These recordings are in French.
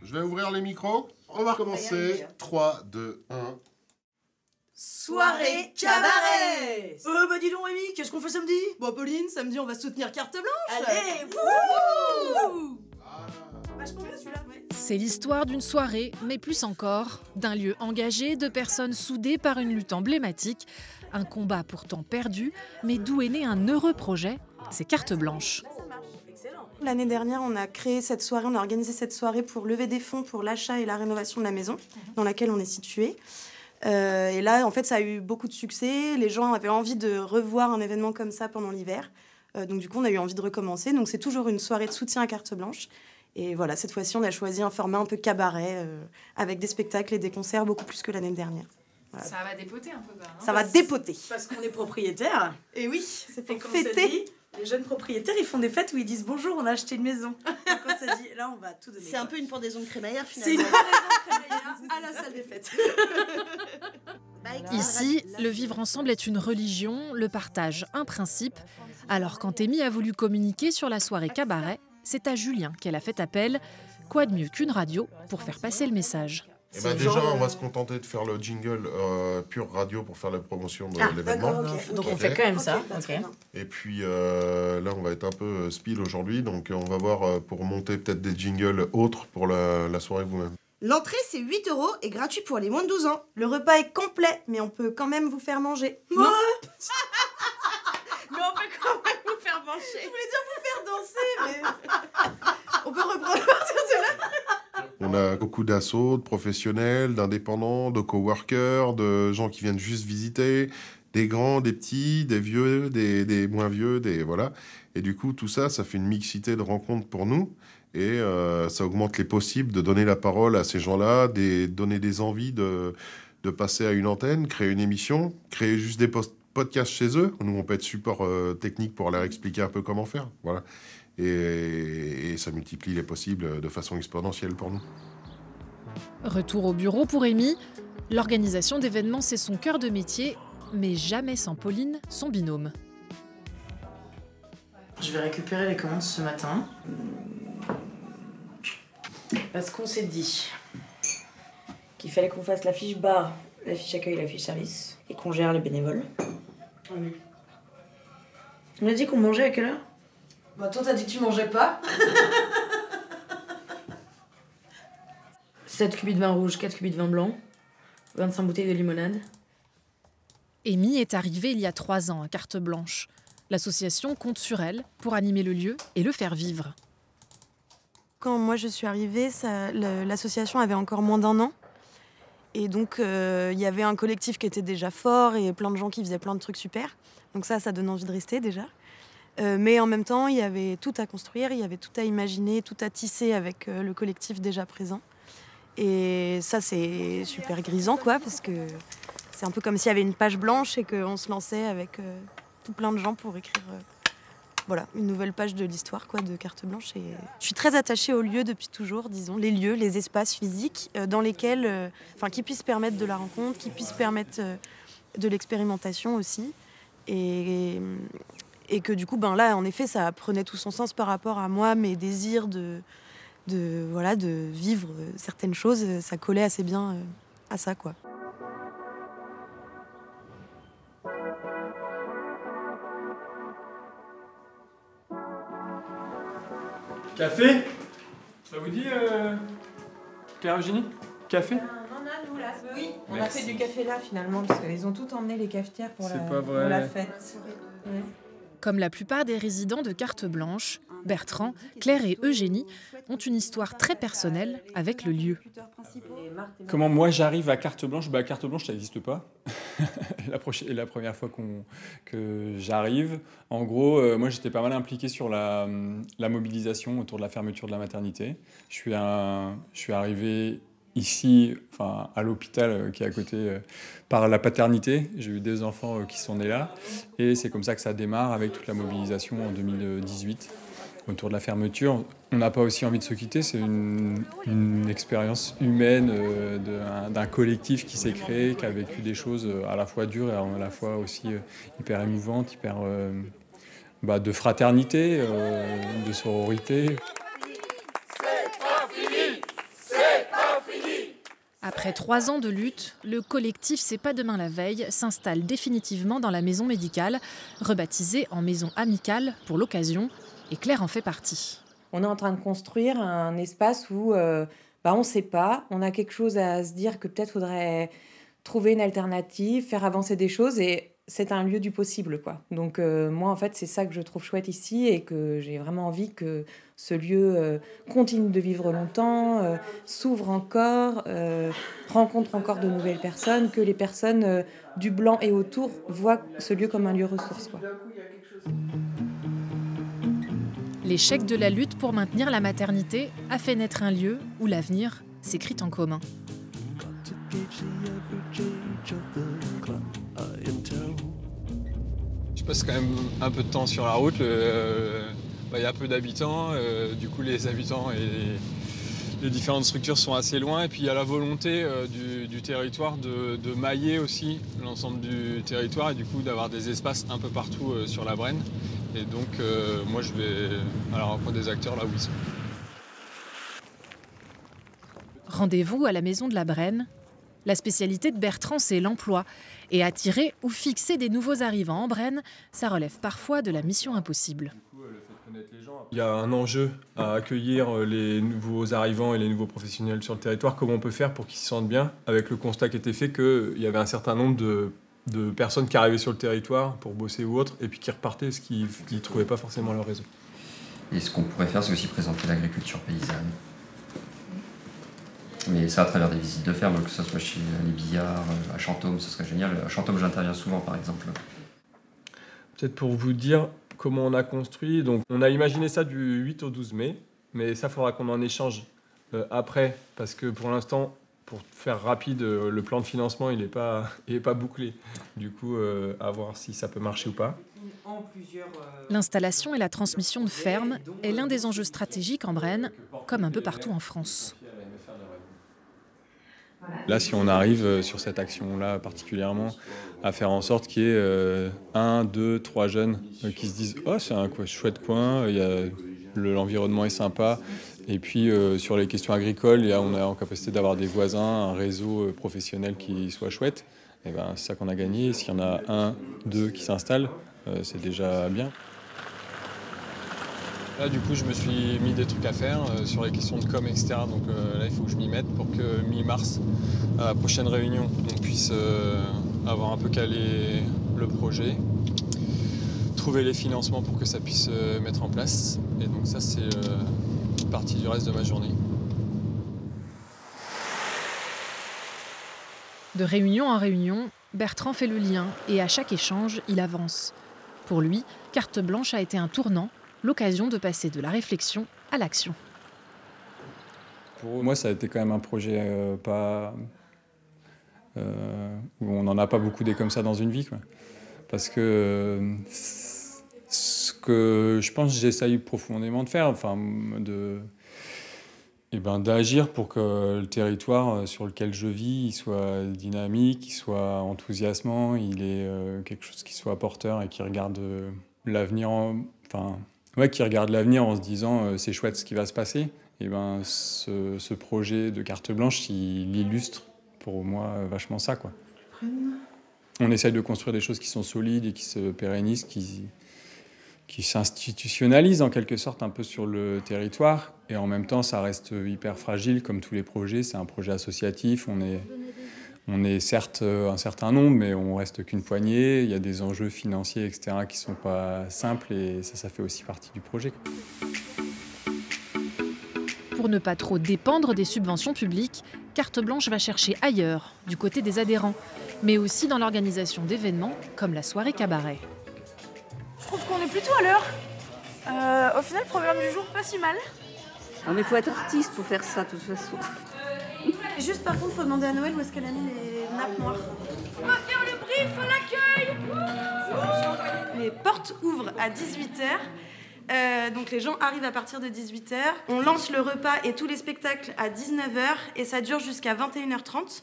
Je vais ouvrir les micros. On va recommencer. 3, 2, 1. Soirée cabaret. Bah dis donc Rémi, qu'est-ce qu'on fait samedi? Bon Pauline, samedi on va soutenir carte blanche. Allez, wouhou. Vachement bien celui-là. C'est l'histoire d'une soirée, mais plus encore, d'un lieu engagé, de personnes soudées par une lutte emblématique, un combat pourtant perdu, mais d'où est né un heureux projet, c'est Carte Blanche. L'année dernière, on a créé cette soirée, on a organisé cette soirée pour lever des fonds pour l'achat et la rénovation de la maison dans laquelle on est situé. Et là, en fait, ça a eu beaucoup de succès. Les gens avaient envie de revoir un événement comme ça pendant l'hiver. Donc du coup, on a eu envie de recommencer. Donc c'est toujours une soirée de soutien à Carte Blanche. Et voilà, cette fois-ci, on a choisi un format un peu cabaret, avec des spectacles et des concerts beaucoup plus que l'année dernière. Voilà. Ça va dépoter un peu, bah, hein. Ça va dépoter. Parce qu'on est propriétaire. Et oui, c'est pour comme fêter. Les jeunes propriétaires, ils font des fêtes où ils disent bonjour, on a acheté une maison. Donc on s'est dit, là, on va tout donner. C'est un peu une pendaison de crémaillère C'est finalement. une pendaison de crémaillère à la salle des fêtes. Ici, le vivre ensemble est une religion, le partage un principe. Alors quand Amy a voulu communiquer sur la soirée cabaret, c'est à Julien qu'elle a fait appel. Quoi de mieux qu'une radio pour faire passer le message? Et ben déjà, on va se contenter de faire le jingle pure radio pour faire la promotion de l'événement. Okay. Donc on fait quand même ça. Okay. Et puis là, on va être un peu speed aujourd'hui, donc on va voir pour monter peut-être des jingles autres pour la soirée vous-même. L'entrée, c'est 8 € et gratuit pour les moins de 12 ans. Le repas est complet, mais on peut quand même vous faire manger. Mais on peut quand même vous faire manger. Je voulais dire vous faire danser, mais... on peut reprendre à partir de là. On a beaucoup d'assauts, de professionnels, d'indépendants, de coworkers, de gens qui viennent juste visiter, des grands, des petits, des vieux, des moins vieux, voilà. Et du coup, tout ça, ça fait une mixité de rencontres pour nous. Et ça augmente les possibles de donner la parole à ces gens-là, donner des envies de passer à une antenne, créer une émission, créer juste des podcasts chez eux. Nous, on peut être support technique pour leur expliquer un peu comment faire. Voilà. Et ça multiplie les possibles de façon exponentielle pour nous. Retour au bureau pour Amy. L'organisation d'événements, c'est son cœur de métier, mais jamais sans Pauline, son binôme. Je vais récupérer les commandes ce matin. Parce qu'on s'est dit qu'il fallait qu'on fasse la fiche bar, la fiche accueil et la fiche service. Et qu'on gère les bénévoles. Oui. On a dit qu'on mangeait à quelle heure? Bah toi, t'as dit que tu mangeais pas. 7 cubis de vin rouge, 4 cubis de vin blanc, 25 bouteilles de limonade. Amy est arrivée il y a 3 ans à Carte Blanche. L'association compte sur elle pour animer le lieu et le faire vivre. Quand moi je suis arrivée, l'association avait encore moins d'1 an. Et donc il y avait un collectif qui était déjà fort et plein de gens qui faisaient plein de trucs super. Donc ça donne envie de rester déjà. Mais en même temps, il y avait tout à construire, il y avait tout à imaginer, tout à tisser avec le collectif déjà présent. Et ça, c'est super grisant, quoi, parce que c'est un peu comme s'il y avait une page blanche et qu'on se lançait avec tout plein de gens pour écrire voilà, une nouvelle page de l'histoire, quoi, de Carte Blanche. Et je suis très attachée aux lieux depuis toujours, disons, les lieux, les espaces physiques dans lesquels, qui puissent permettre de la rencontre, qui puissent permettre de l'expérimentation aussi. Et que du coup, là, en effet, ça prenait tout son sens par rapport à moi, mes désirs de vivre certaines choses. Ça collait assez bien à ça, quoi. Café? Ça vous dit, Claire Eugénie? Café? On en a, nous, là. Oui, on Merci. a fait du café là, finalement, parce qu'ils ont tout emmené, les cafetières, pour C'est pas vrai. la fête. Ouais. Comme la plupart des résidents de Carte Blanche, Bertrand, Claire et Eugénie ont une histoire très personnelle avec le lieu. Comment moi j'arrive à Carte Blanche? Carte Blanche, ça n'existe pas. la première fois que j'arrive. En gros, moi j'étais pas mal impliqué sur la mobilisation autour de la fermeture de la maternité. Je suis arrivé ici, à l'hôpital qui est à côté, par la paternité. J'ai eu 2 enfants qui sont nés là. Et c'est comme ça que ça démarre avec toute la mobilisation en 2018 autour de la fermeture. On n'a pas aussi envie de se quitter. C'est une expérience humaine d'un collectif qui s'est créé, qui a vécu des choses à la fois dures et à la fois aussi hyper émouvantes, hyper de fraternité, de sororité. C'est pas fini, c'est Après 3 ans de lutte, le collectif C'est pas demain la veille s'installe définitivement dans la maison médicale, rebaptisée en maison amicale pour l'occasion, et Claire en fait partie. On est en train de construire un espace où on ne sait pas, on a quelque chose à se dire que peut-être faudrait trouver une alternative, faire avancer des choses, et c'est un lieu du possible, quoi. Donc moi, en fait, c'est ça que je trouve chouette ici et que j'ai vraiment envie que ce lieu continue de vivre longtemps, s'ouvre encore, rencontre encore de nouvelles personnes, que les personnes du Blanc et autour voient ce lieu comme un lieu ressource, quoi. L'échec de la lutte pour maintenir la maternité a fait naître un lieu où l'avenir s'écrit en commun. Je passe quand même un peu de temps sur la route. Il y a peu d'habitants, du coup les habitants et les différentes structures sont assez loin. Et puis il y a la volonté du territoire de mailler aussi l'ensemble du territoire et du coup d'avoir des espaces un peu partout sur la Brenne. Et donc moi je vais à la rencontre des acteurs là où ils sont. Rendez-vous à la maison de la Brenne. La spécialité de Bertrand, c'est l'emploi. Et attirer ou fixer des nouveaux arrivants en Brenne, ça relève parfois de la mission impossible. Il y a un enjeu à accueillir les nouveaux arrivants et les nouveaux professionnels sur le territoire. Comment on peut faire pour qu'ils s'y sentent bien, avec le constat qui était fait qu'il y avait un certain nombre de personnes qui arrivaient sur le territoire pour bosser ou autre, et puis qui repartaient parce qu'ils ne trouvaient pas forcément leur réseau. Et ce qu'on pourrait faire, c'est aussi présenter l'agriculture paysanne. Mais ça à travers des visites de ferme, que ce soit chez les Billards, à Chantôme, ce serait génial. À Chantôme, j'interviens souvent, par exemple. Peut-être pour vous dire comment on a construit. Donc, on a imaginé ça du 8 au 12 mai, mais ça, il faudra qu'on en échange après, parce que pour l'instant, pour faire rapide, le plan de financement, il n'est pas bouclé. Du coup, à voir si ça peut marcher ou pas. L'installation et la transmission de fermes est l'un des enjeux stratégiques en Brenne, comme un peu partout en France. Là, si on arrive sur cette action-là particulièrement, à faire en sorte qu'il y ait 1, 2, 3 jeunes qui se disent « Oh, c'est un chouette coin, l'environnement est sympa ». Et puis, sur les questions agricoles, on est en capacité d'avoir des voisins, un réseau professionnel qui soit chouette. Et ben, c'est ça qu'on a gagné. S'il y en a 1, 2 qui s'installent, c'est déjà bien. Là, du coup, je me suis mis des trucs à faire sur les questions de com, etc. Donc là, il faut que je m'y mette pour que mi-mars, à la prochaine réunion, on puisse avoir un peu calé le projet, trouver les financements pour que ça puisse se mettre en place. Et donc ça, c'est une partie du reste de ma journée. De réunion en réunion, Bertrand fait le lien et à chaque échange, il avance. Pour lui, carte blanche a été un tournant, l'occasion de passer de la réflexion à l'action. Pour moi, ça a été quand même un projet où on n'en a pas beaucoup des comme ça dans une vie, quoi. Parce que ce que je pense que j'essaye profondément de faire, d'agir pour que le territoire sur lequel je vis il soit dynamique, il soit enthousiasmant, il ait quelque chose qui soit porteur et qui regarde l'avenir qui regarde l'avenir en se disant c'est chouette ce qui va se passer. Et ben ce projet de carte blanche, il illustre pour moi vachement ça, quoi. On essaye de construire des choses qui sont solides et qui se pérennisent, qui s'institutionnalisent en quelque sorte un peu sur le territoire. Et en même temps, ça reste hyper fragile comme tous les projets. C'est un projet associatif. On est certes un certain nombre, mais on reste qu'une poignée. Il y a des enjeux financiers, etc., qui ne sont pas simples et ça fait aussi partie du projet. Pour ne pas trop dépendre des subventions publiques, Carte Blanche va chercher ailleurs, du côté des adhérents, mais aussi dans l'organisation d'événements comme la soirée cabaret. Je trouve qu'on est plutôt à l'heure. Au final, le programme du jour, pas si mal. Non, mais il faut être artiste pour faire ça, de toute façon. Juste par contre, faut demander à Noël où est-ce qu'elle a mis les nappes noires. On va faire le brief à l'accueil. Les portes ouvrent à 18h. Donc les gens arrivent à partir de 18h. On lance le repas et tous les spectacles à 19h et ça dure jusqu'à 21h30.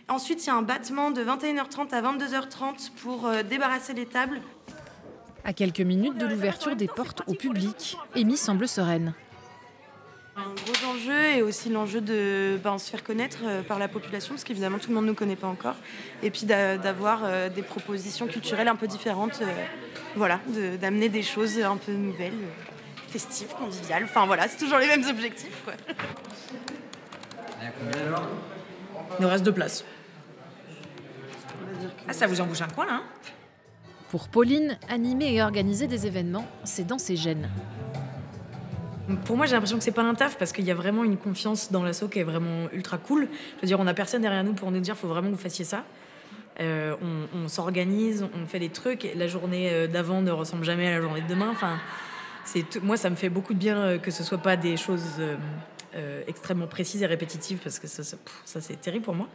Ensuite, il y a un battement de 21h30 à 22h30 pour débarrasser les tables. À quelques minutes de l'ouverture des portes au public, Amy semble sereine. Un gros enjeu et aussi l'enjeu de se faire connaître par la population, parce qu'évidemment tout le monde ne nous connaît pas encore. Et puis d'avoir des propositions culturelles un peu différentes, d'amener des choses un peu nouvelles, festives, conviviales. Enfin voilà, c'est toujours les mêmes objectifs, quoi. Il y a combien alors ? Il nous reste 2 places. Ah, ça vous en bouge un coin, là, hein ? Pour Pauline, animer et organiser des événements, c'est dans ses gènes. Pour moi, j'ai l'impression que c'est pas un taf parce qu'il y a vraiment une confiance dans l'asso qui est vraiment ultra cool. Je veux dire, on a personne derrière nous pour nous dire faut vraiment que vous fassiez ça. On s'organise, on fait des trucs. La journée d'avant ne ressemble jamais à la journée de demain. Enfin, moi, ça me fait beaucoup de bien que ce soit pas des choses extrêmement précises et répétitives parce que ça c'est terrible pour moi.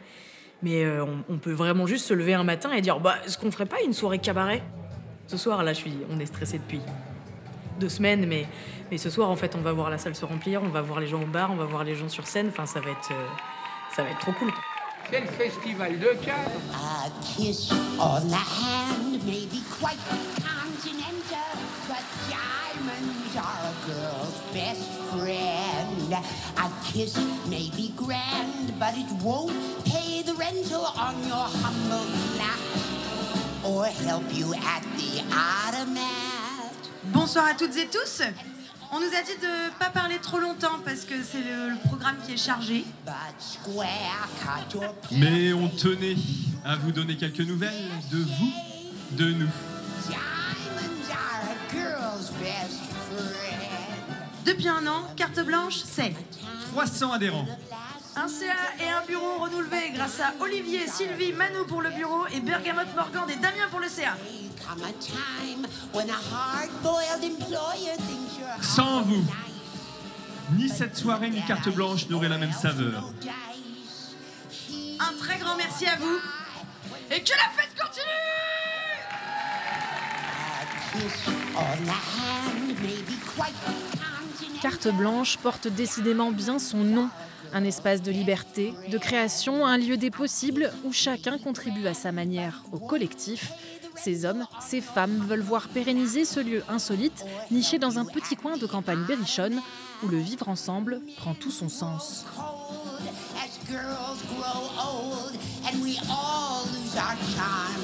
Mais on peut vraiment juste se lever un matin et dire est-ce qu'on ferait pas une soirée cabaret ? Ce soir, là, on est stressé depuis 2 semaines, mais ce soir, en fait, on va voir la salle se remplir, on va voir les gens au bar, on va voir les gens sur scène. Enfin, ça va être trop cool. C'est le festival de Cannes. A kiss on the hand may be quite continental, but diamonds are a girl's best friend. A kiss may be grand, but it won't pay the rental on your humble flat or help you at the automat. Bonsoir à toutes et tous. On nous a dit de pas parler trop longtemps parce que c'est le programme qui est chargé. Mais on tenait à vous donner quelques nouvelles de vous, de nous. Depuis 1 an, carte blanche, c'est 300 adhérents. un CA et un bureau renouvelés grâce à Olivier, Sylvie, Manu pour le bureau et Bergamote, Morgan et Damien pour le CA. Sans vous, ni cette soirée ni carte blanche n'auraient la même saveur. Un très grand merci à vous et que la fête continue! Carte blanche porte décidément bien son nom. Un espace de liberté, de création, un lieu des possibles où chacun contribue à sa manière au collectif. Ces hommes, ces femmes veulent voir pérenniser ce lieu insolite, niché dans un petit coin de campagne berrichonne, où le vivre ensemble prend tout son sens. As girls grow old and we all lose our charm.